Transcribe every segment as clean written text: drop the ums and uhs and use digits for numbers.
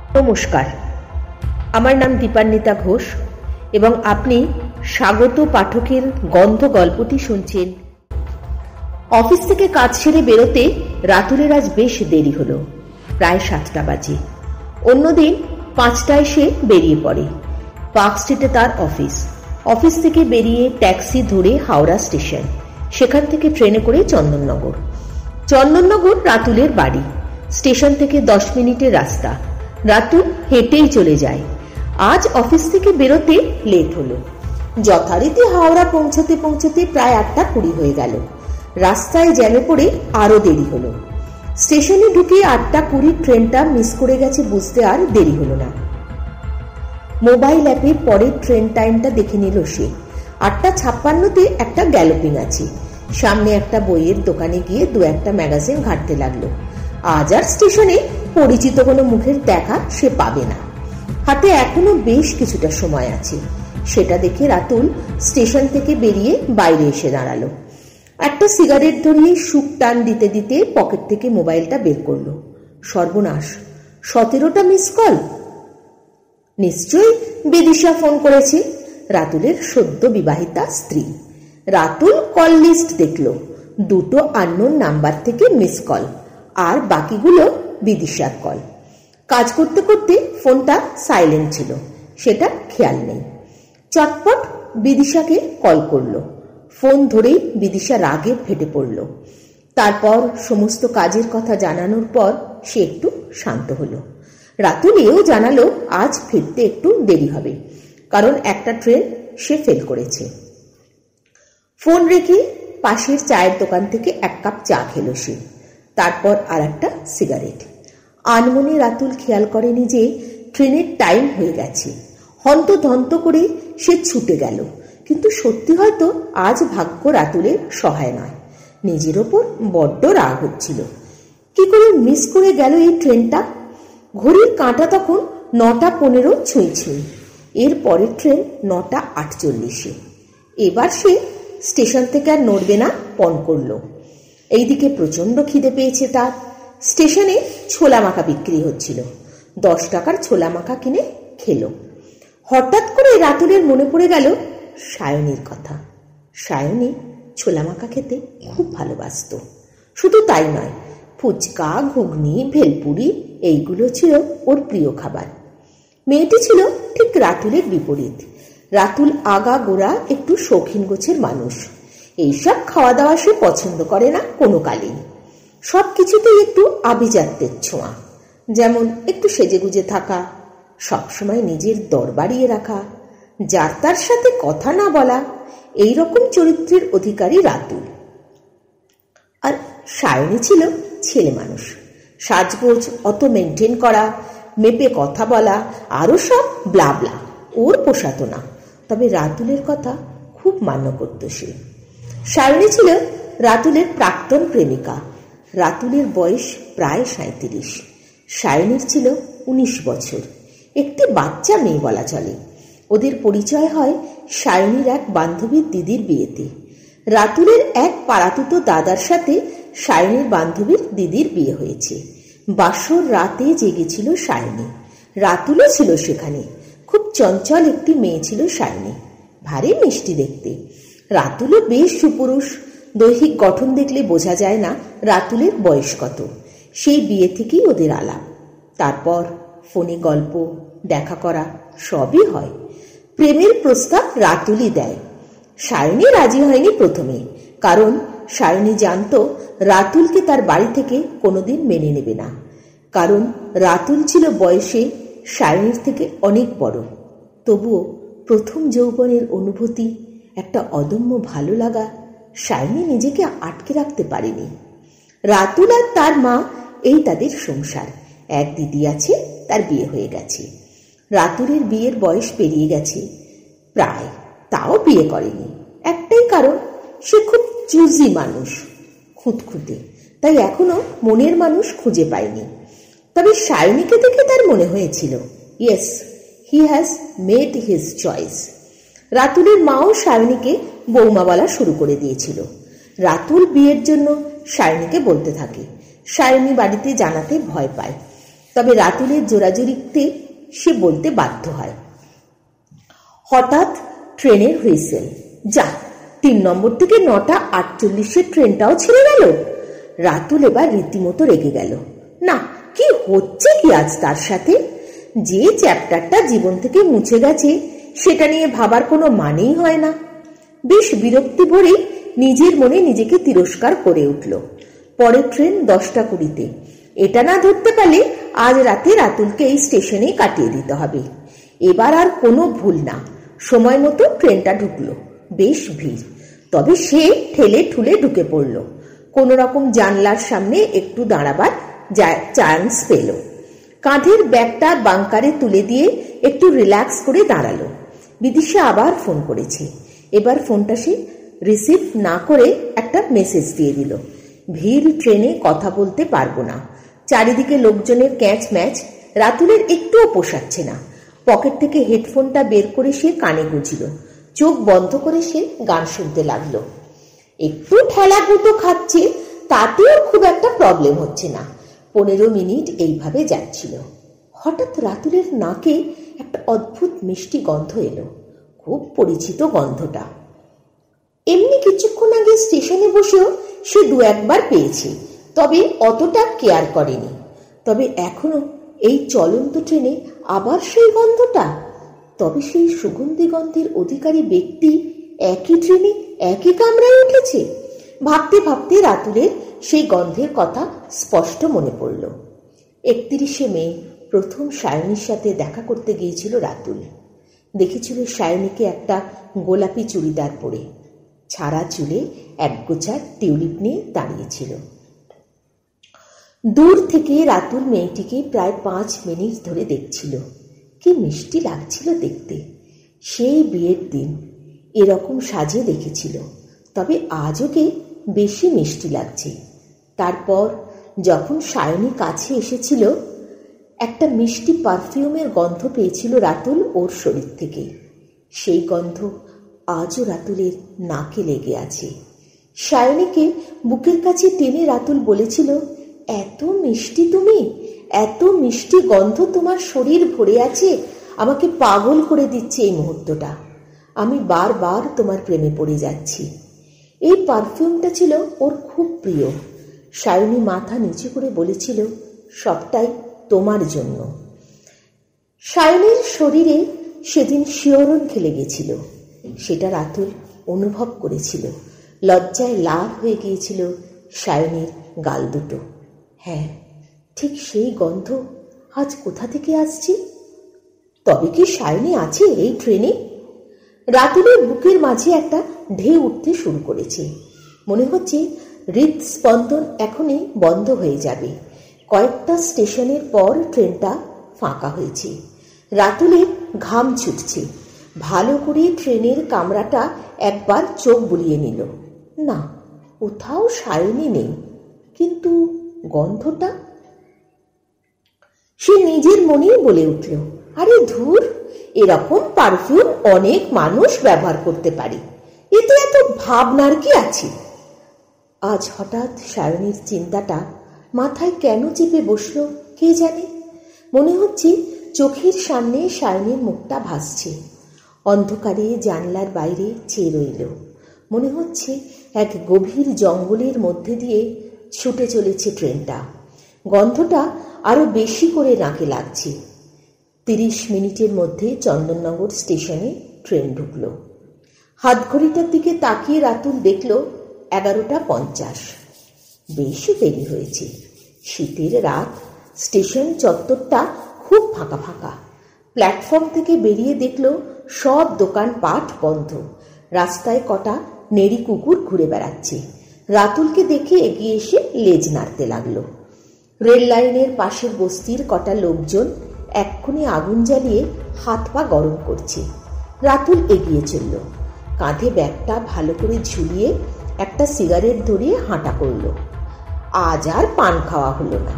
নমস্কার, আমার নাম দীপান্বিতা ঘোষ এবং আপনি স্বাগত পাঠকের গন্ধ গল্পটি শুনছেন। অফিস থেকে কাজ সেরে বেরোতে রাতুলের আজ বেশ দেরি হলো, প্রায় 7টা বাজে। অন্যদিন 5টায় সে বেরিয়ে পড়ে। পার্ক স্ট্রিটে তার অফিস থেকে বেরিয়ে ট্যাক্সি ধরে হাওড়া স্টেশন, সেখান থেকে ট্রেনে করে চন্দননগর রাতুলের বাড়ি। স্টেশন থেকে 10 মিনিটের রাস্তা। রাতুল হেঁটেই চলে যায়। আজ অফিস থেকে বেরোতে লেট হলো। যথারীতি হাওড়া পৌঁছতে প্রায় 8:20 হয়ে গেল। রাস্তায় জ্যামে পড়ে আরো দেরি হলো। স্টেশনে ঢুকে 8:20 ট্রেনটা মিস করে গেছে বুঝতে আর দেরি হলো না। মোবাইল অ্যাপে পরের ট্রেন টাইমটা দেখে নিল সে। 8:56-তে একটা গ্যালোপিং আছে। সামনে একটা বইয়ের দোকানে গিয়ে 2-1 ম্যাগাজিন ঘাঁটতে লাগলো। আজ আর স্টেশনে পরিচিত কোনো মুখের দেখা সে পাবে না। হাতে এখনো বেশ কিছুটা সময় আছে। সেটা দেখে রাতুল স্টেশন থেকে বেরিয়ে বাইরে এসে দাঁড়ালো। একটা সিগারেট ধরিয়ে সুখ টান দিতে দিতে পকেট থেকে মোবাইলটা বের করলো। সর্বনাশ, 17টা মিস কল। নিশ্চয়ই বিদিশা ফোন করেছে, রাতুলের সদ্য বিবাহিতা স্ত্রী। রাতুল কল লিস্ট দেখলো। 2টো আননোন নাম্বার থেকে মিস কল, আর বাকিগুলো বিদিশার কল। কাজ করতে করতে ফোনটা সাইলেন্ট ছিল, সেটা খেয়াল নেই। চটপট বিদিশাকে কল করলো। ফোন ধরেই বিদিশা রাগে ফেটে পড়ল। তারপর সমস্ত কাজের কথা জানানোর পর সে একটু শান্ত হলো। রাতুল এও জানালো আজ ফিরতে একটু দেরি হবে, কারণ একটা ট্রেন সে ফেল করেছে। ফোন রেখে পাশের চায়ের দোকান থেকে 1 কাপ চা খেলো সে। তারপর আর একটা সিগারেট। আনমনে রাতুল খেয়াল করেনি যে ট্রেনের টাইম হয়ে গেছে। হন্তদন্ত করে সে ছুটে গেল, কিন্তু সত্যি হয়তো আজ ভাগ্য রাতুলের সহায় নয়। নিজের ওপর বড্ড রাগ হচ্ছিল। কি করে মিস করে গেল এই ট্রেনটা? ঘড়ির কাঁটা তখন 9:15 ছুঁই। এর পরের ট্রেন 9:48। এবার সে স্টেশন থেকে আর নড়বে না পণ করল। এইদিকে প্রচন্ড খিদে পেয়েছে তার। স্টেশনে ছোলা মাখা বিক্রি হচ্ছিল। 10 টাকার ছোলা মাখা কিনে খেলো। হঠাৎ করে রাতুলের মনে পড়ে গেল সায়নীর কথা। সায়নী ছোলা মাখা খেতে খুব ভালোবাসত। শুধু তাই নয়, ফুচকা, ঘুগনি, ভেলপুরি এইগুলো ছিল ওর প্রিয় খাবার। মেয়েটি ছিল ঠিক রাতুলের বিপরীত। রাতুল আগা গোড়া একটু শৌখিন গোছের মানুষ। এইসব খাওয়া দাওয়া সে পছন্দ করে না কোনো কালেই। সব কিছুতেই একটু আভিজাত্যের ছোঁয়া, যেমন একটু সেজেগুজে থাকা, সবসময় নিজের দর বাড়িয়ে রাখা, যার তার সাথে কথা না বলা, এই রকম চরিত্রের অধিকারী রাতুল। আর সায়নী ছিল ছেলে মানুষ। সাজগোজ অত মেনটেন করা, মেপে কথা বলা, আরো সব ব্লাবলা ওর পোষাতো না। তবে রাতুলের কথা খুব মান্য করত সে। সায়নী ছিল রাতুলের প্রাক্তন প্রেমিকা। রাতুলের বয়স প্রায় 37। সায়নীর ছিল 19 বছর। একটি বাচ্চা মেয়ে বলা চলে। ওদের পরিচয় হয় সায়নীর এক বান্ধবীর দিদির বিয়েতে। রাতুলের এক পাড়াতুতো দাদার সাথে সায়নীর বান্ধবীর দিদির বিয়ে হয়েছে। বাসর রাতে জেগেছিল সায়নী। রাতুলও ছিল সেখানে। খুব চঞ্চল একটি মেয়ে ছিল সায়নী, ভারী মিষ্টি দেখতে। রাতুলও বেশ সুপুরুষ। দৈহিক গঠন দেখলে বোঝা যায় না রাতুলের বয়স কত। সেই বিয়ে থেকেই ওদের আলাপ। তারপর ফোনে গল্প, দেখা করা সবই হয়। প্রেমের প্রস্তাব রাতুলই দেয়। সায়নী রাজি হয়নি প্রথমে, কারণ সায়নী জানতো রাতুলকে তার বাড়ি থেকে কোনোদিন মেনে নেবে না। কারণ রাতুল ছিল বয়সে সায়নীর থেকে অনেক বড়। তবুও প্রথম যৌবনের অনুভূতি, একটা অদম্য ভালো লাগা, সায়নী নিজেকে আটকে রাখতে পারেনি। রাতুল আর তার মা, এই তাদের সংসার। এক দিদি আছে, তার বিয়ে হয়ে গেছে। রাতুলের বিয়ের বয়স পেরিয়ে গেছে প্রায়, তাও বিয়ে করেনি। একটাই কারণ, সে খুব চুজি মানুষ, খুঁতখুঁতে, তাই এখনো মনের মানুষ খুঁজে পায়নি। তবে সায়নীকে দেখে তার মনে হয়েছিল, yes, he has made his choice. রাতুলের মাও সায়নীকে বৌমা বলা শুরু করে দিয়েছিল। রাতুল বিয়ের জন্য সায়নীকে বলতে থাকে। সায়নী বাড়িতে জানাতে ভয় পায়। তবে রাতুলের জোরাজুরিতে সে বলতে বাধ্য হয়। হঠাৎ ট্রেনের হুইসেল। যা, 3 নম্বর থেকে 9:48 ট্রেনটাও ছেড়ে গেল। রাতুল এবার রীতিমতো রেগে গেল। না, কি হচ্ছে কি আজ তার সাথে? যে চ্যাপ্টারটা জীবন থেকে মুছে গেছে সেটা নিয়ে ভাবার কোনো মানেই হয় না। বেশ বিরক্তি ভরে নিজের মনে নিজেকে তিরস্কার করে উঠল। পরের ট্রেন 10:20। এটা না ধরতে পারলে আজ রাতে রাতুলকে এই স্টেশনেই কাটিয়ে দিতে হবে। এবার আর কোনো ভুল না। সময় মতো ট্রেনটা ঢুকলো। বেশ ভিড়, তবে সে ঠেলে ঠুলে ঢুকে পড়ল। কোন রকম জানলার সামনে একটু দাঁড়াবার চান্স পেল। কাঁধের ব্যাগটা বাংকারে তুলে দিয়ে একটু রিল্যাক্স করে দাঁড়ালো। বিদিশা আবার ফোন করেছে। এবার ফোনটা সে রিসিভ না করে একটা মেসেজ দিয়ে দিল। ভিড় ট্রেনে কথা বলতে পারবো না। চারিদিকে লোকজনের ক্যাচ ম্যাচ। রাতুলের একটুও পোষাচ্ছে না। পকেট থেকে হেডফোনটা বের করে সে কানে গুঁজল। চোখ বন্ধ করে সে গান শুনতে লাগলো। একটু ঠেলা গুঁতো খাচ্ছে, তাতেও খুব একটা প্রবলেম হচ্ছে না। 15 মিনিট এইভাবে যাচ্ছিল। হঠাৎ রাতুলের নাকে একটা অদ্ভুত মিষ্টি গন্ধ এলো। খুব পরিচিত গন্ধটা। এমনি কিছুক্ষণ আগে স্টেশনে বসেও সে 2-1 পেয়েছে, তবে অতটা কেয়ার করেনি। তবে এখনো এই চলন্ত ট্রেনে আবার সেই গন্ধটা। তবে সেই সুগন্ধি গন্ধের অধিকারী ব্যক্তি একই ট্রেনে একই কামরায় উঠেছে। ভাবতে ভাবতে রাতুলের সেই গন্ধের কথা স্পষ্ট মনে পড়ল। 31শে মে প্রথম সায়নীর সাথে দেখা করতে গিয়েছিল রাতুল। দেখেছিল সায়নীকে একটা গোলাপি চুড়িদার পরে, ছাড়া চুলে একগোছা টিউলিপ নিয়ে দাঁড়িয়েছিল। দূর থেকে রাতুল মেয়েটিকে প্রায় 5 মিনিট ধরে দেখছিল। কি মিষ্টি লাগছিল দেখতে। সেই বিয়ের দিন এরকম সাজে দেখেছিল, তবে আজ ওকে বেশি মিষ্টি লাগছে। তারপর যখন সায়নী কাছে এসেছিল, একটা মিষ্টি পারফিউমের গন্ধ পেয়েছিল রাতুল ওর শরীর থেকে। সেই গন্ধ আজও রাতুলের নাকে লেগে আছে। সায়নীকে বুকের কাছে টেনে রাতুল বলেছিল, এত মিষ্টি তুমি, এত মিষ্টি গন্ধ তোমার শরীর ভরে আছে, আমাকে পাগল করে দিচ্ছে এই মুহূর্তটা। আমি বারবার তোমার প্রেমে পড়ে যাচ্ছি। এই পারফিউমটা ছিল ওর খুব প্রিয়। সায়নী মাথা নিচু করে বলেছিল, সবটাই তোমার জন্য। সায়নীর শরীরে সেদিন শিহরণ খেলে গেছিল। সেটা রাতুল অনুভব করেছিল। লজ্জায় লাল হয়ে গিয়েছিল সায়নীর গাল দুটো। হ্যাঁ, ঠিক সেই গন্ধ আজ কোথা থেকে আসছে? তবে কি সায়নী আছে এই ট্রেনে? রাতুলের বুকের মাঝে একটা ঢেউ উঠতে শুরু করেছে। মনে হচ্ছে হৃদস্পন্দন এখনই বন্ধ হয়ে যাবে। কয়েকটা স্টেশনের পর ট্রেনটা ফাঁকা হয়েছে। রাতুলের ঘাম ছুটছে। ভালো করে ট্রেনের কামরাটা একবার চোখ বুলিয়ে নিল। না, কোথাও সায়নী নেই। কিন্তু গন্ধটা? সে নিজের মনেই বলে উঠল, আরে ধুর, এরকম পারফিউম অনেক মানুষ ব্যবহার করতে পারে, এতে এত ভাবনার কি আছে? আজ হঠাৎ সায়নীর চিন্তাটা মাথায় কেন চেপে বসলো কে জানে। মনে হচ্ছে চোখের সামনে সায়নীর মুখটা ভাসছে। অন্ধকারে জানলার বাইরে চেয়ে রইল। মনে হচ্ছে এক গভীর জঙ্গলের মধ্যে দিয়ে ছুটে চলেছে ট্রেনটা। গন্ধটা আরো বেশি করে নাকে লাগছে। 30 মিনিটের মধ্যে চন্দননগর স্টেশনে ট্রেন ঢুকল। হাতঘড়িটার দিকে তাকিয়ে রাতুল দেখল 11:50। বেশি দেরি হয়েছে। শীতের রাত, স্টেশন চত্বরটা খুব ফাঁকা ফাঁকা। প্ল্যাটফর্ম থেকে বেরিয়ে দেখল সব দোকানপাট বন্ধ। রাস্তায় কটা নেড়ি কুকুর ঘুরে বেড়াচ্ছে। রাতুলকে দেখে এগিয়ে এসে লেজ নাড়তে লাগলো। রেল লাইনের পাশের বস্তির কটা লোকজন এক্ষুনি আগুন জ্বালিয়ে হাত পা গরম করছে। রাতুল এগিয়ে চলল। কাঁধে ব্যাগটা ভালো করে ঝুলিয়ে একটা সিগারেট ধরিয়ে হাঁটা করল। আজ আর পান খাওয়া হলো না।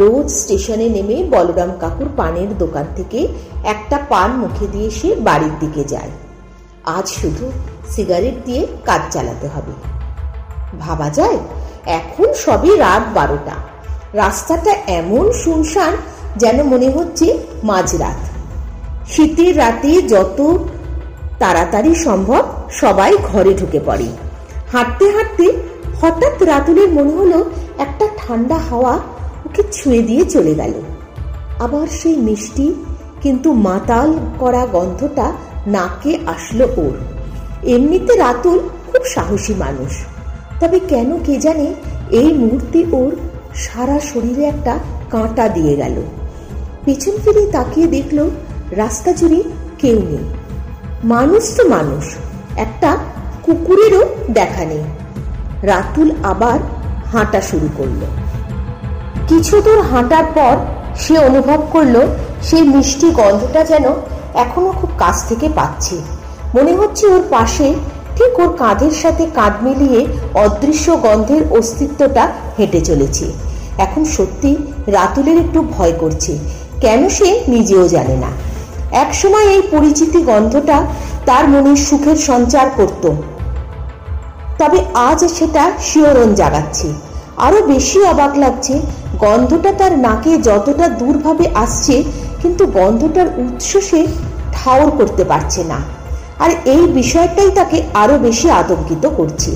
রোজ স্টেশনে নেমে বলরাম কাকুর পানের দোকান থেকে একটা পান মুখে দিয়ে সে বাড়ির দিকে যায়। আজ শুধু সিগারেট দিয়ে কাজ চালাতে হবে। ভাবা যায়, এখন সবে রাত 12টা। রাস্তাটা এমন শুনশান যেন মনে হচ্ছে মাঝরাত। শীতের রাতে যত তাড়াতাড়ি সম্ভব সবাই ঘরে ঢুকে পড়ে। হাঁটতে হাঁটতে হঠাৎ রাতুলের মনে হলো একটা ঠান্ডা হাওয়া ওকে ছুঁয়ে দিয়ে চলে গেল। আবার সেই মিষ্টি কিন্তু মাতাল করা গন্ধটা নাকে আসলো ওর। এমনিতে রাতুল খুব সাহসী মানুষ, তবে কেন কে জানে এই মুহূর্তে ওর সারা শরীরে একটা কাঁটা দিয়ে গেল। পেছন ফিরে তাকিয়ে দেখলো রাস্তা জুড়ে কেউ নেই। মানুষ তো মানুষ, একটা কুকুরেরও দেখা নেই। রাতুল আবার হাঁটা শুরু করলো। কিছু দূর হাঁটার পর সে অনুভব করলো সেই মিষ্টি গন্ধটা যেন এখনো খুব কাছ থেকে পাচ্ছে। মনে হচ্ছে ওর পাশে, ঠিক ওর কাঁধের সাথে কাঁধ মিলিয়ে অদৃশ্য গন্ধের অস্তিত্বটা হেঁটে চলেছে। এখন সত্যি রাতুলের একটু ভয় করছে, কেন সে নিজেও জানে না। একসময় এই পরিচিতি গন্ধটা তার মনে সুখের সঞ্চার করত, তবে আজ সেটা শিহরণ জাগাচ্ছে। আরো বেশি অবাক লাগছে, গন্ধটা তার নাকে যতটা দূরভাবে আসছে, কিন্তু গন্ধটার উৎস সে ঠাউর করতে পারছে না। আর এই বিষয়টাই তাকে আরো বেশি আতঙ্কিত করছে।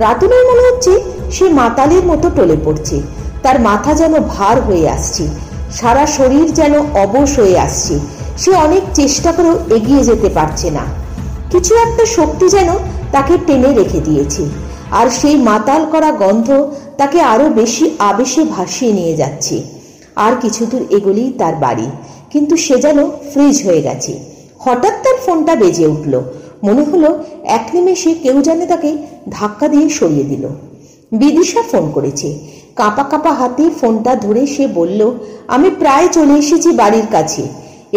রাতুলের মনে হচ্ছে সে মাতালের মতো টলে পড়ছে। তার মাথা যেন ভার হয়ে আসছে, সারা শরীর যেন অবশ হয়ে আসছে। সে অনেক চেষ্টা করেও এগিয়ে যেতে পারছে না। কিছু একটা শক্তি যেন তাকে টেনে রেখে দিয়েছে, আর সেই মাতাল করা গন্ধ তাকে আরো বেশি আবেশে ভাসিয়ে নিয়ে যাচ্ছে। আর কিছু দূর এগোলেই তার বাড়ি, কিন্তু সে যেন ফ্রিজ হয়ে গেছে। হঠাৎ তার ফোনটা বেজে উঠল। মনে হলো এক নিমেষে কেউ জানে তাকে ধাক্কা দিয়ে সরিয়ে দিল। বিদিশা ফোন করেছে। কাঁপা কাঁপা হাতে ফোনটা ধরে সে বলল, আমি প্রায় চলে এসেছি বাড়ির কাছে।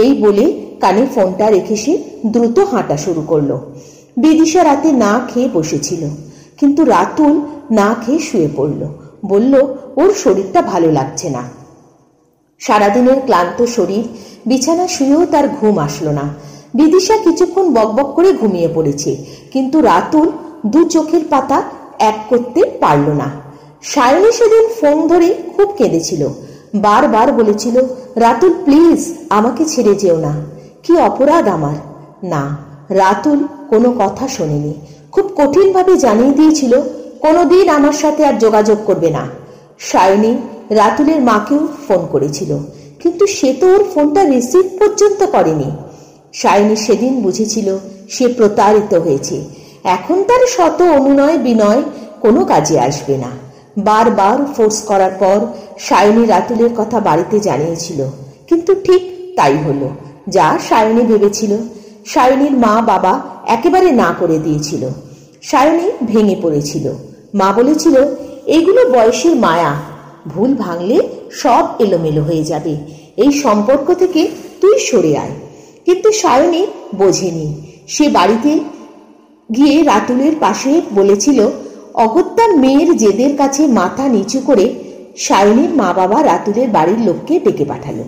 এই বলে কানে ফোনটা রেখে সে দ্রুত হাঁটা শুরু করলো। বিদিশা রাতে না খেয়ে বসেছিল, কিন্তু রাতুল না খেয়ে শুয়ে পড়ল। বলল ওর শরীরটা ভালো লাগছে না। সারাদিনের ক্লান্ত শরীর, বিছানা শুয়েও তার ঘুম আসলো না। বিদিশা কিছুক্ষণ বকবক করে ঘুমিয়ে পড়েছে, কিন্তু রাতুল দু চোখের পাতা এক করতে পারল না। সায়নী সেদিন ফোন ধরে খুব কেঁদেছিল, বারবার বলেছিল, রাতুল প্লিজ আমাকে ছেড়ে যেও না। কি অপরাধ আমার? না, রাতুল কোনো কথা শোনেনি। খুব কঠিনভাবে জানিয়ে দিয়েছিল কোনোদিন আমার সাথে আর যোগাযোগ করবে না। সায়নী রাতুলের মাকেও ফোন করেছিল, কিন্তু সে তো ওর ফোনটা রিসিভ পর্যন্ত করেনি। সায়নী সেদিন বুঝেছিল সে প্রতারিত হয়েছে। এখন তার শত অনুনয় বিনয় কোনো কাজে আসবে না। বারবার ফোর্স করার পর সায়নী রাতুলের কথা বাড়িতে জানিয়েছিল, কিন্তু ঠিক তাই হলো যা সায়নী ভেবেছিল। সায়নীর মা বাবা একেবারে না করে দিয়েছিল। সায়নী ভেঙে পড়েছিল। মা বলেছিল, এগুলো বয়সের মায়া, ভুল ভাঙলে সব এলোমেলো হয়ে যাবে, এই সম্পর্ক থেকে তুই সরে আয়। কিন্তু সায়নী বোঝেনি। সে বাড়িতে গিয়ে রাতুলের পাশে বলেছিল, অগত্যার মেয়ের জেদের কাছে মাথা নিচু করে সায়নীর মা বাবা রাতুলের বাড়ির লোককে ডেকে পাঠালো।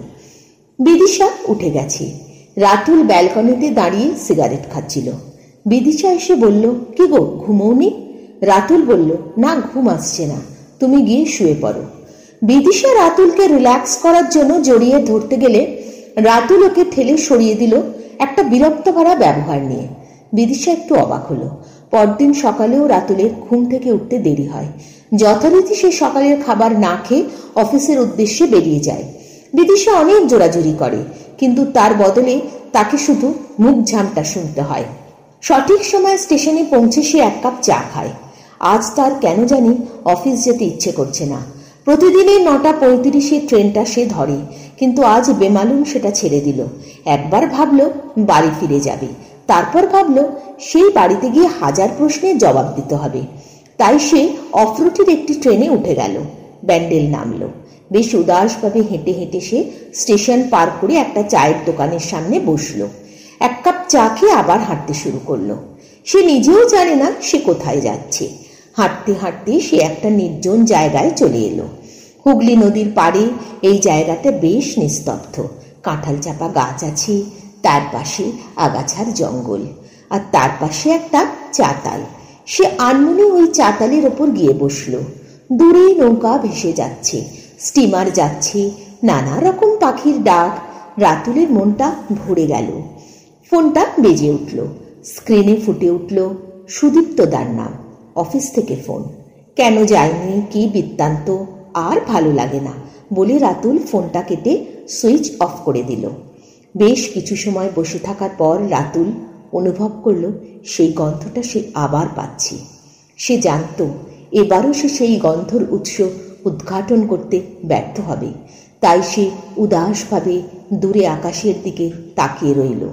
বিদিশা উঠে গেছে। রাতুল ব্যালকনিতে দাঁড়িয়ে সিগারেট খাচ্ছিল। বিদিশা এসে বলল, কি গো ঘুমোওনি? রাতুল বলল, না ঘুম আসছে না, তুমি গিয়ে শুয়ে পড়ো। বিদিশা রাতুলকে রিল্যাক্স করার জন্য জড়িয়ে ধরতে গেলে রাতুল ওকে ঠেলে সরিয়ে দিল একটা বিরক্ত ভরা ব্যবহার নিয়ে। বিদিশা একটু অবাক হলো। পরদিন সকালেও রাতুলের ঘুম থেকে উঠতে দেরি হয়। যথারীতি সে সকালের খাবার না খেয়ে অফিসের উদ্দেশ্যে বেরিয়ে যায়। বিদিশা অনেক জোরাজুরি করে, কিন্তু তার বদলে তাকে শুধু মুখ ঝামটা শুনতে হয়। সঠিক সময় স্টেশনে পৌঁছে সে এক কাপ চা খায়। আজ তার কেন জানি অফিস যেতে ইচ্ছে করছে না। প্রতিদিনের 9:35 ট্রেনটা সে ধরে, কিন্তু আজ বেমালুম সেটা ছেড়ে দিল। একবার ভাবল বাড়ি ফিরে যাবে, তারপর ভাবল সেই বাড়িতে গিয়ে হাজার প্রশ্নের জবাব দিতে হবে। তাই সে অফরুটের একটি ট্রেনে উঠে গেল। ব্যান্ডেল নামলো। বেশ উদাসভাবে হেঁটে হেঁটে সে স্টেশন পার করে একটা চায়ের দোকানের সামনে বসলো। এক কাপ চা খেয়ে আবার হাঁটতে শুরু করলো। সে নিজেও জানে না সে কোথায় যাচ্ছে। হাঁটতে হাঁটতে সে একটা নির্জন জায়গায় চলে এলো। হুগলি নদীর পাড়ে এই জায়গাটা বেশ নিস্তব্ধ। কাঁঠাল চাপা গাছ আছে, তার পাশে আগাছার জঙ্গল, আর তার পাশে একটা চাতাল। সে আনমনে ওই চাতালের ওপর গিয়ে বসলো। দূরে নৌকা ভেসে যাচ্ছে, স্টিমার যাচ্ছে, নানা রকম পাখির ডাক। রাতুলের মনটা ভরে গেল। ফোনটা বেজে উঠল। স্ক্রিনে ফুটে উঠল সুদীপ্তদার নাম। অফিস থেকে ফোন। কেন যায়নি, কি বৃত্তান্ত, আর ভালো লাগে না বলে রাতুল ফোনটা কেটে সুইচ অফ করে দিল। বেশ কিছু সময় বসে থাকার পর রাতুল অনুভব করল সেই গন্ধটা সে আবার পাচ্ছে। সে জানত এবারও সে সেই গন্ধর উৎস উদ্ঘাটন করতে ব্যর্থ হবে। তাই সে উদাসভাবে দূরে আকাশের দিকে তাকিয়ে রইল।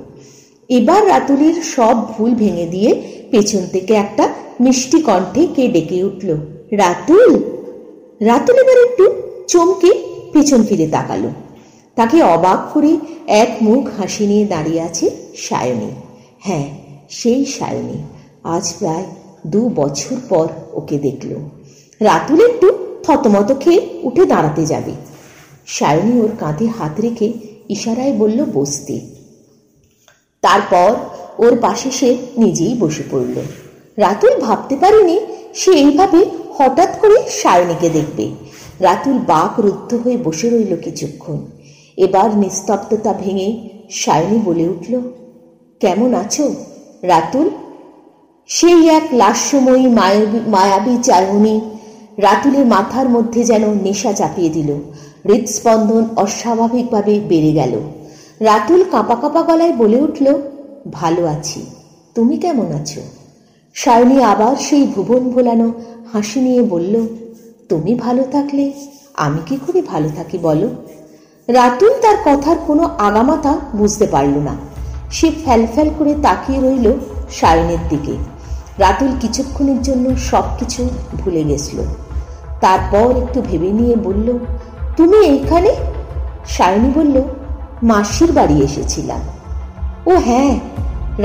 এবার রাতুলের সব ভুল ভেঙে দিয়ে পেছন থেকে একটা মিষ্টি কণ্ঠে কে ডেকে উঠল, রাতুল। রাতুল এবার একটু চমকে পেছন ফিরে তাকালো। তাকে অবাক করে এক মুখ হাসি নিয়ে দাঁড়িয়ে আছে সায়নী। হ্যাঁ, সেই সায়নী। আজ প্রায় 2 বছর পর ওকে দেখল। রাতুল একটু থতমত খেয়ে উঠে দাঁড়াতে যাবে। সায়নী ওর কাঁধে হাত রেখে ইশারায় বলল বসতে। তারপর ওর পাশে সে নিজেই বসে পড়ল। রাতুল ভাবতে পারেনি সে এইভাবে হঠাৎ করে সায়নীকে দেখবে। রাতুল বাকরুদ্ধ হয়ে বসে রইল কিছুক্ষণ। এবার নিস্তব্ধতা ভেঙে সায়নী বলে উঠল, কেমন আছো রাতুল? সেই এক লাস্যময়ী মায়াবী চাহনি রাতুলের মাথার মধ্যে যেন নেশা চাপিয়ে দিল। হৃদস্পন্দন অস্বাভাবিকভাবে বেড়ে গেল। রাতুল কাঁপা কাঁপা গলায় বলে উঠল, ভালো আছি, তুমি কেমন আছো? সায়নী আবার সেই ভুবন ভোলানো হাসি নিয়ে বলল, তুমি ভালো থাকলে আমি কি করে ভালো থাকি বলো? রাতুল তার কথার কোনো আগামাথা বুঝতে পারল না। সে ফ্যালফ্যাল করে তাকিয়ে রইল সায়নীর দিকে। রাতুল কিছুক্ষণের জন্য সবকিছু ভুলে গেছিল। তারপর একটু ভেবে নিয়ে বলল, তুমি এইখানে? সায়নী বলল, মাসির বাড়ি এসেছিলাম। ও হ্যাঁ।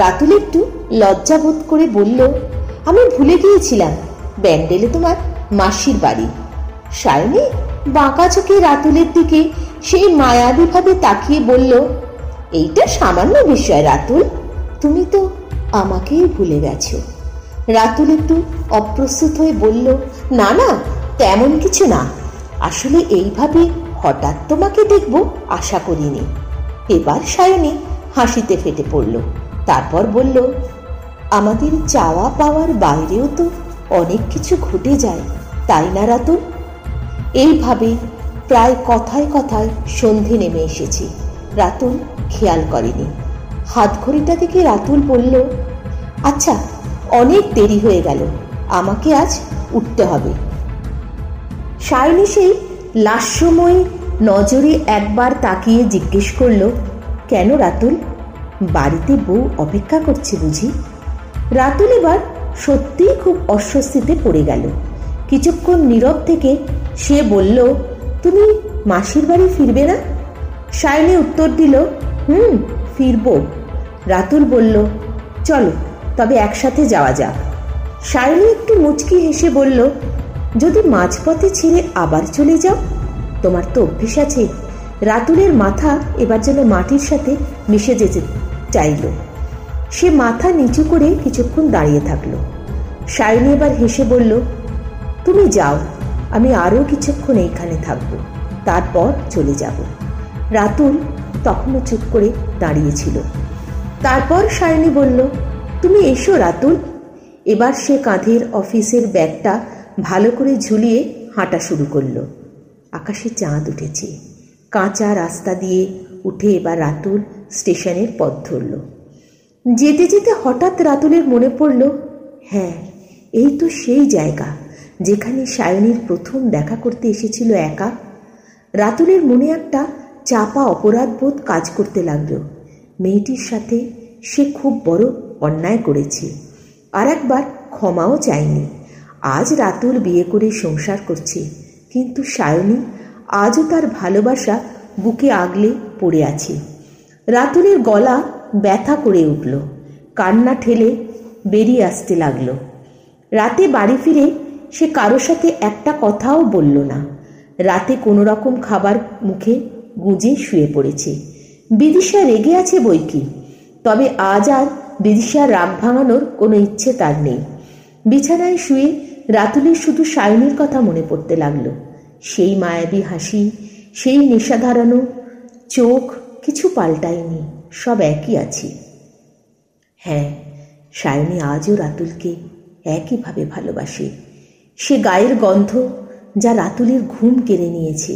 রাতুল একটু লজ্জাবোধ করে বলল, আমি ভুলে গিয়েছিলাম ব্যান্ডেলে তোমার মাসির বাড়ি। সায়নী বাঁকা চোখে রাতুলের দিকে সেই মায়াবীভাবে তাকিয়ে বলল, এইটা সামান্য বিষয় রাতুল, তুমি তো আমাকেই ভুলে গেছো। রাতুল একটু অপ্রস্তুত হয়ে বলল, না না, তেমন কিছু না। আসলে এইভাবে হঠাৎ তোমাকে দেখব আশা করিনি। এবার সায়নী হাসিতে ফেটে পড়ল। তারপর বলল, আমাদের চাওয়া পাওয়ার বাইরেও তো অনেক কিছু ঘটে যায়, তাই না রাতুল? এইভাবে প্রায় কথায় কথায় সন্ধে নেমে এসেছে। রাতুল খেয়াল করেনি। হাত ঘড়িটা দেখে রাতুল বলল, আচ্ছা, অনেক দেরি হয়ে গেল, আমাকে আজ উঠতে হবে। সায়নী সেই লাস্যময়ী নজরে একবার তাকিয়ে জিজ্ঞেস করল, কেন রাতুল, বাড়িতে বউ অপেক্ষা করছে বুঝি? রাতুল এবার সত্যিই খুব অস্বস্তিতে পড়ে গেল। কিছুক্ষণ নীরব থেকে সে বলল, তুমি মাসির বাড়ি ফিরবে না? সায়নী উত্তর দিল, ফিরব। রাতুল বলল, চলো তবে একসাথে যাওয়া যাক। সায়নী একটু মুচকি হেসে বলল, যদি মাঝপথে ছেড়ে আবার চলে যাও? তোমার তো অভ্যেস আছে। রাতুলের মাথা এবার যেন মাটির সাথে মিশে যেতে চাইল। সে মাথা নিচু করে কিছুক্ষণ দাঁড়িয়ে থাকলো। সায়নী এবার হেসে বলল, তুমি যাও, আমি আরও কিছুক্ষণ এইখানে থাকবো, তারপর চলে যাব। রাতুল তখনও চুপ করে দাঁড়িয়েছিল। তারপর সায়নী বলল, তুমি এসো রাতুল। এবার সে কাঁধের অফিসের ব্যাগটা ভালো করে ঝুলিয়ে হাঁটা শুরু করলো। আকাশে চাঁদ উঠেছে। কাঁচা রাস্তা দিয়ে উঠে এবার রাতুল স্টেশনের পথ ধরল। যেতে যেতে হঠাৎ রাতুলের মনে পড়ল, হ্যাঁ, এই তো সেই জায়গা যেখানে সায়নীর প্রথম দেখা করতে এসেছিল একা। রাতুলের মনে একটা চাপা অপরাধবোধ কাজ করতে লাগলো। মেয়েটির সাথে সে খুব বড় অন্যায় করেছে, আর একবার ক্ষমাও চায়নি। আজ রাতুল বিয়ে করে সংসার করছে, কিন্তু সায়নী আজও তার ভালোবাসা বুকে আগলে পড়ে আছে। রাতুলের গলা ব্যথা করে উঠল, কান্না ঠেলে বেরিয়ে আসতে লাগলো। রাতে বাড়ি ফিরে সে কারো সাথে একটা কথাও বলল না। রাতে কোনো রকম খাবার মুখে গুঁজে শুয়ে পড়েছে। বিদিশা রেগে আছে বইকি, তবে আজ আর বিদিশার রাগ ভাঙানোর কোনো ইচ্ছে তার নেই। বিছানায় শুয়ে রাতুলের শুধু সায়নীর কথা মনে পড়তে লাগলো। সেই মায়াবী হাসি, সেই নেশা ধারানো চোখ কিছু পাল্টায়নি, সব একই আছে। হ্যাঁ, সায়নী আজও রাতুলকে একইভাবে ভালোবাসে। সে গায়ের গন্ধ যা রাতুলের ঘুম কেড়ে নিয়েছে।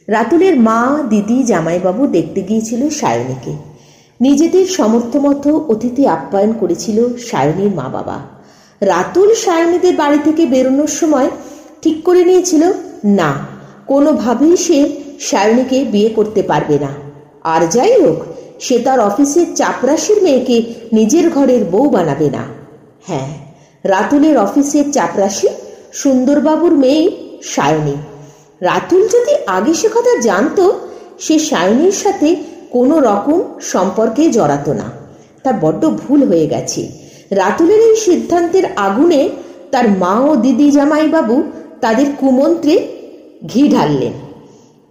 রাতুলের মা, দিদি, জামাইবাবু দেখতে গিয়েছিল সায়নীকে। নিজেদের সামর্থ্যমতো অতিথি আপ্যায়ন করেছিল সায়নীর মা বাবা। রাতুল সায়নীদের বাড়ি থেকে বেরোনোর সময় ঠিক করে নিয়েছিল, না, কোনোভাবেই সে সায়নীকে বিয়ে করতে পারবে না। আর যাই হোক, সে তার অফিসের চাপরাশির মেয়েকে নিজের ঘরের বউ বানাবে না। হ্যাঁ, রাতুলের অফিসের চাপরাশি সুন্দরবাবুর মেয়ে সায়নী। রাতুল যদি আগে সে কথা জানতো, সে সায়নীর সাথে কোনো রকম সম্পর্কে জড়াতো না। তার বড্ড ভুল হয়ে গেছে। রাতুলের এই সিদ্ধান্তের আগুনে তার মা ও দিদি, জামাইবাবু তাদের কুমন্ত্রে ঘি ঢাললেন।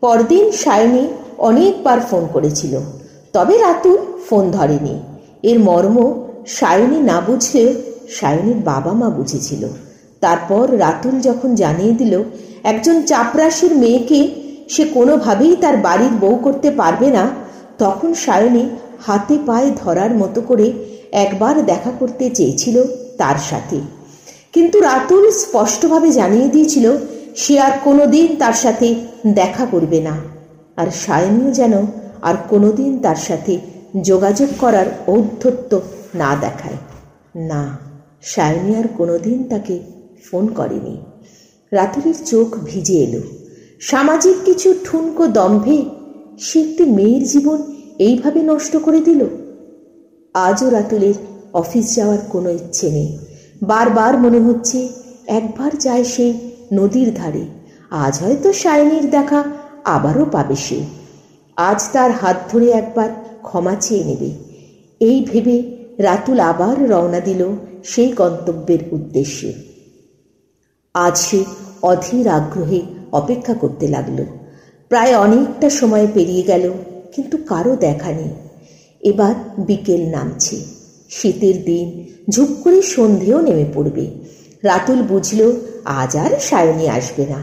পরদিন সায়নী অনেকবার ফোন করেছিল, তবে রাতুল ফোন ধরেনি। এর মর্ম সায়নী না বুঝলেও সায়নীর বাবা মা বুঝেছিল। তারপর রাতুল যখন জানিয়ে দিল একজন চাপরাশির মেয়েকে সে কোনোভাবেই তার বাড়ির বউ করতে পারবে না, তখন সায়নী হাতে পায়ে ধরার মতো করে একবার দেখা করতে চেয়েছিল তার সাথে। কিন্তু রাতুল স্পষ্টভাবে জানিয়ে দিয়েছিল সে আর কোনোদিন তার সাথে দেখা করবে না। আর সায়নীও যেন আর কোনোদিন তার সাথে যোগাযোগ করার ঔদ্ধত্য না দেখায়। না, সায়নী আর কোনোদিন তাকে ফোন করেনি। রাতুলের চোখ ভিজে এলো। সামাজিক কিছু ঠুনকো দম্ভে সে একটি মেয়ের জীবন এইভাবে নষ্ট করে দিল। আজও রাতুলের অফিস যাওয়ার কোনো ইচ্ছে নেই। বারবার মনে হচ্ছে একবার যায় সেই নদীর ধারে, আজ হয়তো সায়নীর দেখা আবারও পাবে সে। আজ তার হাত ধরে একবার ক্ষমা চেয়ে নেবে, এই ভেবে রাতুল আবার রওনা দিল সেই গন্তব্যের উদ্দেশ্যে। আজ সে অধীর আগ্রহে অপেক্ষা করতে লাগলো। প্রায় অনেকটা সময় পেরিয়ে গেল, কিন্তু কারো দেখা নেই। এবার বিকেল নামছে, শীতের দিন, ঝুপ করে সন্ধেও নেমে পড়বে। রাতুল বুঝল আজ আর সায়নী আসবে না।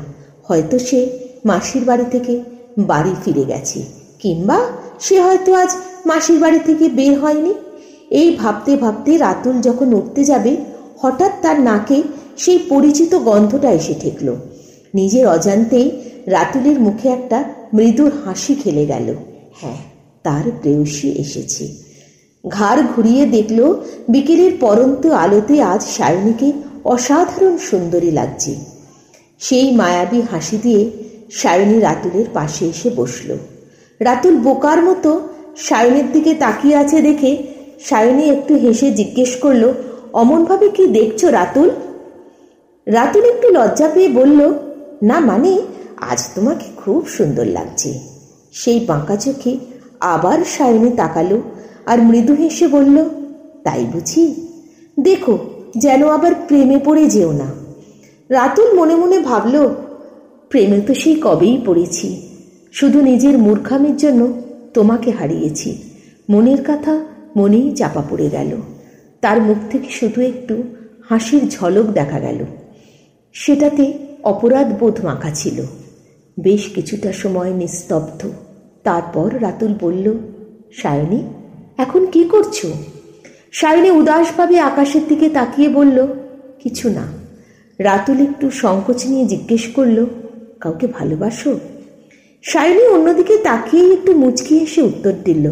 হয়তো সে মাসির বাড়ি থেকে বাড়ি ফিরে গেছে, কিংবা সে হয়তো আজ মাসির বাড়ি থেকে বের হয়নি। এই ভাবতে ভাবতে রাতুল যখন উঠতে যাবে, হঠাৎ তার নাকে সেই পরিচিত গন্ধটা এসে ঠেকল। নিজের অজান্তেই রাতুলের মুখে একটা মৃদুর হাসি খেলে গেল। হ্যাঁ, তার প্রেয়সী এসেছে। ঘাড় ঘুরিয়ে দেখল বিকেলের পরন্ত আলোতে আজ সায়নীকে অসাধারণ সুন্দরী লাগছে। সেই মায়াবী হাসি দিয়ে সায়নী রাতুলের পাশে এসে বসল। রাতুল বোকার মতো সায়নীর দিকে তাকিয়ে আছে দেখে সায়নী একটু হেসে জিজ্ঞেস করল, অমনভাবে কি দেখছো রাতুল? রাতুল একটু লজ্জা পেয়ে বলল, না মানে আজ তোমাকে খুব সুন্দর লাগছে। সেই বাঁকা চোখে আবার সায়নী তাকালো আর মৃদু হেসে বলল, তাই বুঝি? দেখো যেন আবার প্রেমে পড়ে যেও না। রাতুল মনে মনে ভাবল, প্রেমে তো সেই কবেই পড়েছি, শুধু নিজের মূর্খামির জন্য তোমাকে হারিয়েছি। মনের কথা মনেই চাপা পড়ে গেল। তার মুখ থেকে শুধু একটু হাসির ঝলক দেখা গেল, সেটাতে অপরাধ বোধ মাখা ছিল। বেশ কিছুটা সময় নিস্তব্ধ। তারপর রাতুল বলল, সায়নী এখন কি করছো? সায়নী উদাসভাবে আকাশের দিকে তাকিয়ে বলল, কিছু না। রাতুল একটু সংকোচ নিয়ে জিজ্ঞেস করল, কাউকে ভালোবাসো? সায়নী অন্যদিকে তাকিয়ে একটু মুচকি এসে উত্তর দিল,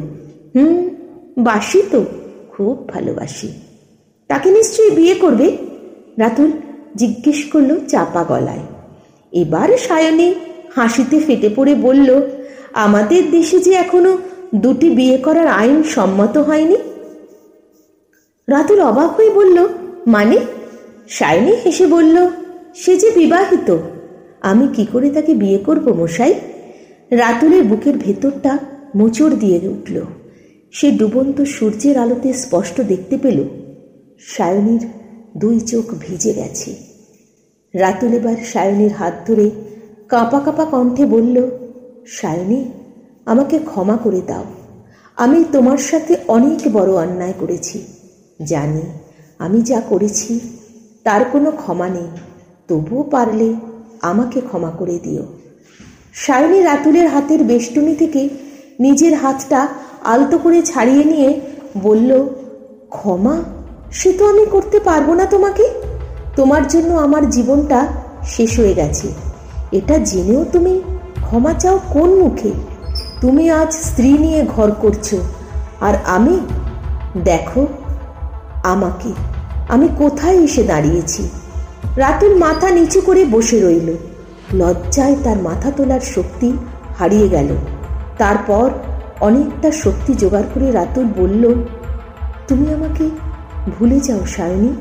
বাসি তো, খুব ভালোবাসি। তাকে নিশ্চয়ই বিয়ে করবে? রাতুল জিজ্ঞেস করল চাপা গলায়। এবার সায়নী হাসিতে ফেটে পড়ে বলল, আমাদের দেশে যে এখনো দুটি বিয়ে করার আইন সম্মত হয়নি। রাতুল অবাক হয়ে বলল, মানে? সায়নী হেসে বলল, সে যে বিবাহিত, আমি কি করে তাকে বিয়ে করব মশাই? রাতুলের বুকের ভেতরটা মোচড় দিয়ে উঠল। সে ডুবন্ত সূর্যের আলোতে স্পষ্ট দেখতে পেল সায়নীর দুই চোখ ভিজে গেছে। রাতুল এবার সায়নীর হাত ধরে কাঁপা কাঁপা কণ্ঠে বলল, সায়নী আমাকে ক্ষমা করে দাও। আমি তোমার সাথে অনেক বড় অন্যায় করেছি। জানি আমি যা করেছি তার কোনো ক্ষমা নেই, তবুও পারলে আমাকে ক্ষমা করে দিও। সায়নী রাতুলের হাতের বেষ্টনী থেকে নিজের হাতটা আলতো করে ছাড়িয়ে নিয়ে বলল, ক্ষমা? সে তো আমি করতে পারবো না তোমাকে। তোমার জন্য আমার জীবনটা শেষ হয়ে গেছে, এটা জেনেও তুমি ক্ষমা চাও কোন মুখে? তুমি আজ স্ত্রী নিয়ে ঘর করছো, আর আমি, দেখো আমাকে, আমি কোথায় এসে দাঁড়িয়েছি। রাতুল মাথা নিচু করে বসে রইল। লজ্জায় তার মাথা তোলার শক্তি হারিয়ে গেল। তারপর অনেকটা শক্তি জোগাড় করে রাতুল বলল, তুমি আমাকে ভুলে যাও সায়নী,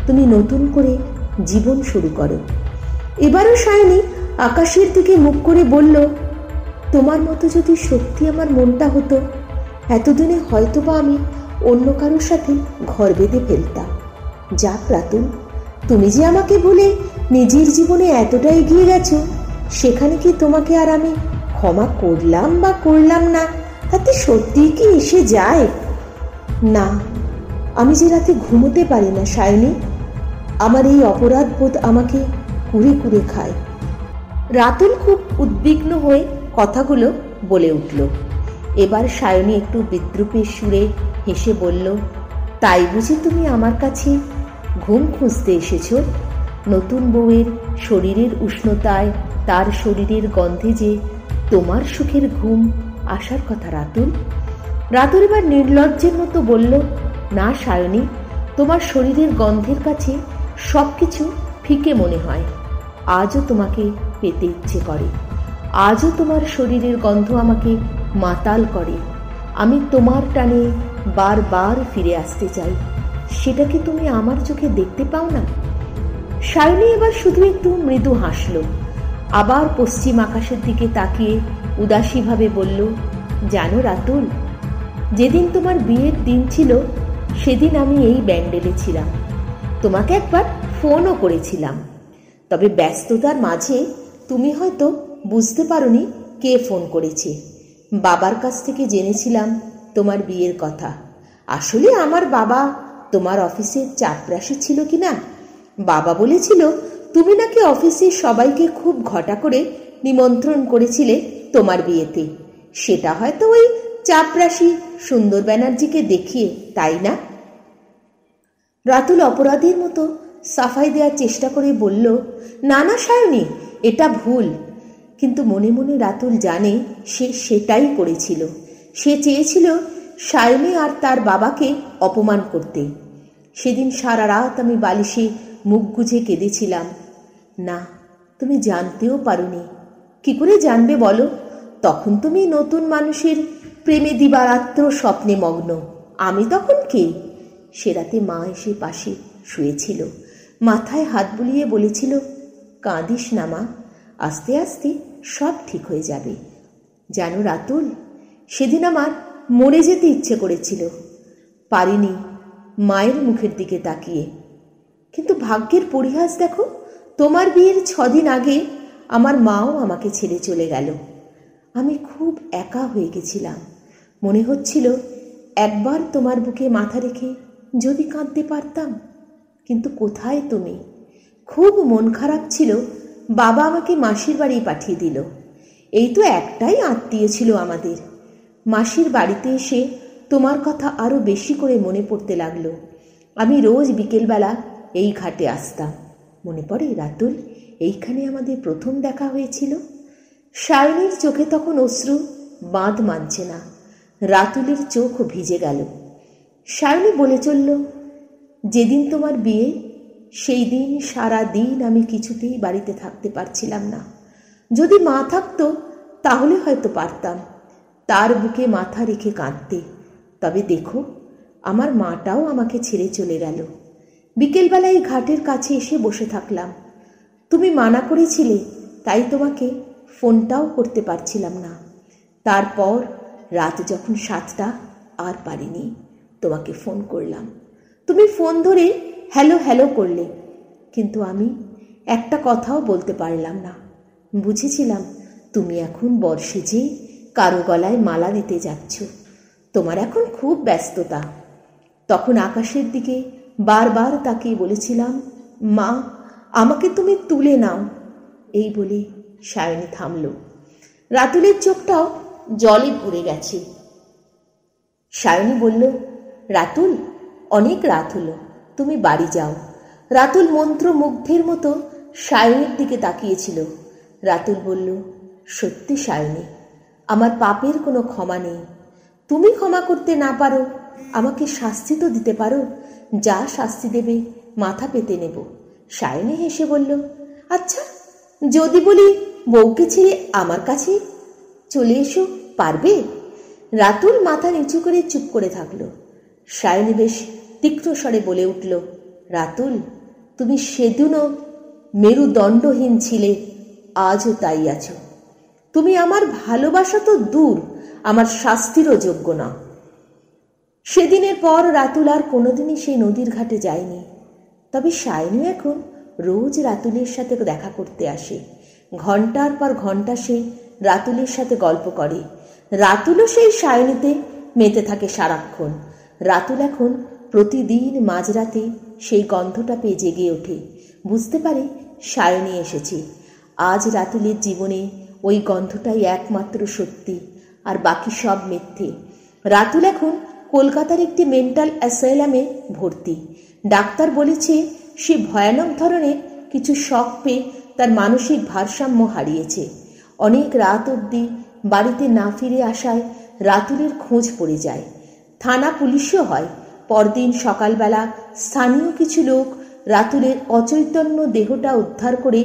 তুমি নতুন করে জীবন শুরু করো। এবারও সায়নী আকাশের দিকে মুখ করে বলল, তোমার মতো যদি সত্যি আমার মনটা হতো, এতদিনে হয়তোবা আমি অন্য কারোর সাথে ঘর বেঁধে ফেলতাম। যাক রাতুল, তুমি যে আমাকে ভুলে নিজের জীবনে এতটা এগিয়ে গেছো, সেখানে কি তোমাকে আর আমি ক্ষমা করলাম বা করলাম না, তাতে সত্যিই কি এসে যায়? না, আমি যে রাতে ঘুমোতে পারি না সায়নী, আমার এই অপরাধ বোধ আমাকে কুড়ে কুড়ে খায়। রাতুল খুব উদ্বিগ্ন হয়ে কথাগুলো বলে উঠল। এবার সায়নী একটু বিদ্রূপের সুরে হেসে বলল, তাই বুঝি তুমি আমার কাছে ঘুম খুঁজতে এসেছো? নতুন বউয়ের শরীরের উষ্ণতায়, তার শরীরের গন্ধে যে তোমার সুখের ঘুম আসার কথা রাতুল। রাতুল এবার নির্লজ্জের মতো বলল, না সায়নী, তোমার শরীরের গন্ধের কাছে সব কিছু ফিকে মনে হয়। আজও তোমাকে পেতে ইচ্ছে করে, আজও তোমার শরীরের গন্ধ আমাকে মাতাল করে। আমি তোমার টানে বারবার ফিরে আসতে চাই, সেটা কি তুমি আমার চোখে দেখতে পাও না? সায়নী এবার শুধু একটু মৃদু হাসল, আবার পশ্চিম আকাশের দিকে তাকিয়ে উদাসীভাবে বলল, জানো রাতুল, যেদিন তোমার বিয়ের দিন ছিল সেদিন আমি এই ব্যান্ডেলে ছিলাম। তোমাকে একবার ফোনও করেছিলাম, তবে ব্যস্ততার মাঝে তুমি হয়তো বুঝতে পারোনি কে ফোন করেছে। বাবার কাছ থেকে জেনেছিলাম তোমার বিয়ের কথা। আসলে আমার বাবা তোমার অফিসের চাপরাশি ছিল কিনা, বাবা বলেছিল তুমি নাকি অফিসের সবাইকে খুব ঘটা করে নিমন্ত্রণ করেছিলে তোমার বিয়েতে। সেটা হয়তো ওই চাপরাশি সুন্দর ব্যানার্জিকে দেখিয়ে, তাই না? রাতুল অপরাধীর মতো সাফাই দেওয়ার চেষ্টা করে বলল, না না সায়নী, এটা ভুল। কিন্তু মনে মনে রাতুল জানে সে সেটাই করেছিল। সে চেয়েছিল সায়নী আর তার বাবাকে অপমান করতে। সেদিন সারা রাত আমি বালিশে মুখ গুজে কেঁদেছিলাম। না, তুমি জানতেও পারোনি। কি করে জানবে বলো? তখন তুমি নতুন মানুষের প্রেমে দিবারাত্র স্বপ্নে মগ্ন। আমি তখন কে? সে রাতে মা এসে পাশে শুয়েছিল, মাথায় হাত বুলিয়ে বলেছিল, কাঁদিস না মা, আস্তে আস্তে সব ঠিক হয়ে যাবে। জানো রাতুল, সেদিন আমার মরে যেতে ইচ্ছে করেছিল, পারিনি মায়ের মুখের দিকে তাকিয়ে। কিন্তু ভাগ্যের পরিহাস দেখো, তোমার বিয়ের 6 দিন আগে আমার মাও আমাকে ছেড়ে চলে গেল। আমি খুব একা হয়ে গেছিলাম। মনে হচ্ছিল একবার তোমার বুকে মাথা রেখে যদি কাঁদতে পারতাম, কিন্তু কোথায় তুমি? খুব মন খারাপ ছিল। বাবা আমাকে মাসির বাড়ি পাঠিয়ে দিল। এই তো একটাই আত্মীয় ছিল আমাদের। মাসির বাড়িতে এসে তোমার কথা আরো বেশি করে মনে পড়তে লাগলো। আমি রোজ বিকেলবেলা এই ঘাটে আসতাম। মনে পড়ে রাতুল, এইখানে আমাদের প্রথম দেখা হয়েছিল? সায়নীর চোখে তখন অশ্রু বাঁধ মানছে না। রাতুলের চোখ ভিজে গেল। সায়নী বলে চলল, যেদিন তোমার বিয়ে, সেই দিন সারা দিন আমি কিছুতেই বাড়িতে থাকতে পারছিলাম না। যদি মা থাকতো তাহলে হয়তো পারতাম তার বুকে মাথা রেখে কাঁদতে। তবে দেখো, আমার মাটাও আমাকে ছেড়ে চলে গেল। বিকেলবেলায় ঘাটের কাছে এসে বসে থাকলাম। তুমি মানা করেছিলে, তাই তোমাকে ফোনটাও করতে পারছিলাম না। তারপর রাত যখন 7টা, আর পারিনি, তোমাকে ফোন করলাম। তুমি ফোন ধরে হ্যালো হ্যালো করলে, কিন্তু আমি একটা কথাও বলতে পারলাম না। বুঝেছিলাম তুমি এখন বর্ষে যে কারো গলায় মালা দিতে যাচ্ছ, তোমার এখন খুব ব্যস্ততা। তখন আকাশের দিকে বারবার তাকিয়ে বলেছিলাম, মা, আমাকে তুমি তুলে নাও। এই বলে সায়নী থামল। রাতুলের চোখটাও জলে ভরে গেছে। সায়নী বলল, রাতুল, অনেক রাত হলো, তুমি বাড়ি যাও। রাতুল মন্ত্রমুগ্ধের মতো সায়নীর দিকে তাকিয়েছিল। রাতুল বলল, সত্যি সায়নী, আমার পাপের কোনো ক্ষমা নেই। তুমি ক্ষমা করতে না পারো, আমাকে শাস্তি তো দিতে পারো। যা শাস্তি দেবে মাথা পেতে নেব। সায়নী হেসে বলল, আচ্ছা, যদি বলি বউকে ছেড়ে আমার কাছে চলে এসো, পারবে? রাতুল মাথা নিচু করে চুপ করে থাকলো। সায়নী বেশ তীক্ষ্ণ স্বরে বলে উঠল, রাতুল, তুমি সেদিনও মেরুদণ্ডহীন ছিলে, আজও তাই আছো। তুমি আমার ভালোবাসা তো দূর, আমার শাস্তিরও যোগ্য না। সেদিনের পর রাতুল আর কোনোদিনই সেই নদীর ঘাটে যায়নি। তবে সায়নী এখন রোজ রাতুলের সাথে দেখা করতে আসে। ঘন্টার পর ঘন্টা সে রাতুলের সাথে গল্প করে। রাতুলও সেই সায়নীতে মেতে থাকে সারাক্ষণ। রাতুল এখন প্রতিদিন মাঝরাতে সেই গন্ধটা পেয়ে জেগে ওঠে। বুঝতে পারে সায়নী এসেছে। আজ রাতুলের জীবনে ওই গন্ধটাই একমাত্র সত্যি, আর বাকি সব মিথ্যে। রাতুল এখন কলকাতার একটি মেন্টাল অ্যাসাইলামে ভর্তি। ডাক্তার বলেছে সে ভয়ানক ধরনের কিছু শক পেয়ে তার মানসিক ভারসাম্য হারিয়েছে। অনেক রাত অবধি বাড়িতে না ফিরে আসায় রাতুলের খোঁজ পড়ে যায়। থানা পুলিশও হয়। পরদিন সকালবেলা স্থানীয় কিছু লোক রাতুলের অচৈতন্য দেহটা উদ্ধার করে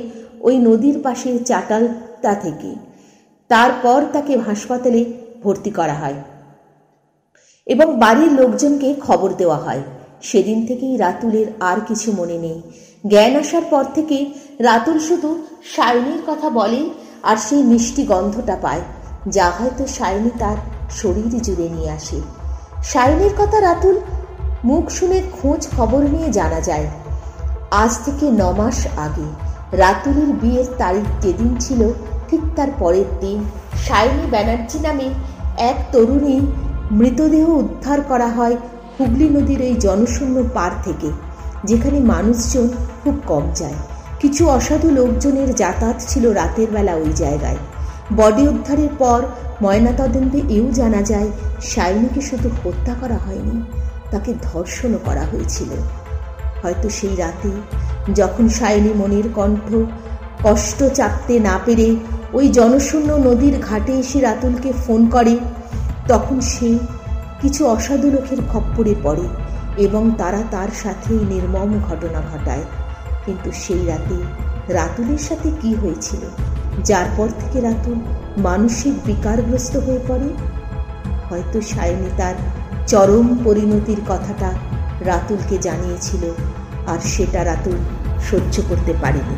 ওই নদীর পাশের চাটালটা থেকে। তারপর তাকে হাসপাতালে ভর্তি করা হয় এবং বাড়ির লোকজনকে খবর দেওয়া হয়। সেদিন থেকেই রাতুলের আর কিছু মনে নেই। জ্ঞান আসার পর থেকে রাতুল শুধু সায়নীর কথা বলে আর সেই মিষ্টি গন্ধটা পায়, যা হয়তো সায়নী তার শরীর জুড়ে নিয়ে আসে। সায়নীর কথা রাতুল মুখ শুনে খোঁজ খবর নিয়ে জানা যায়। আজ থেকে 9 মাস আগে রাতুলের বিয়ের তারিখ যেদিন ছিল, ঠিক তার পরের দিন সায়নী ব্যানার্জি নামে এক তরুণী মৃতদেহ উদ্ধার করা হয় হুগলি নদীর এই জনশূন্য পাড় থেকে, যেখানে মানুষজন খুব কম যায়। কিছু অসাধু লোকজনের যাতায়াত ছিল রাতের বেলা ওই জায়গায়। বডি উদ্ধারের পর ময়নাতদন্তে এও জানা যায় সায়নীকে শুধু হত্যা করা হয়নি, তাকে ধর্ষণও করা হয়েছিল। হয়তো সেই রাতে যখন সায়নী মনের কষ্ট চাপতে না পেরে ওই জনশূন্য নদীর ঘাটে এসে রাতুলকে ফোন করে, তখন সে কিছু অসাধু লোকের খপ্পরে পড়ে এবং তারা তার সাথেই নির্মম ঘটনা ঘটায়। কিন্তু সেই রাতে রাতুলের সাথে কি হয়েছিল, যার পর থেকে রাতুল মানসিক বিকারগ্রস্ত হয়ে পড়ে? হয়তো সায়নী তার চরম পরিণতির কথাটা রাতুলকে জানিয়েছিল, আর সেটা রাতুল সহ্য করতে পারেনি।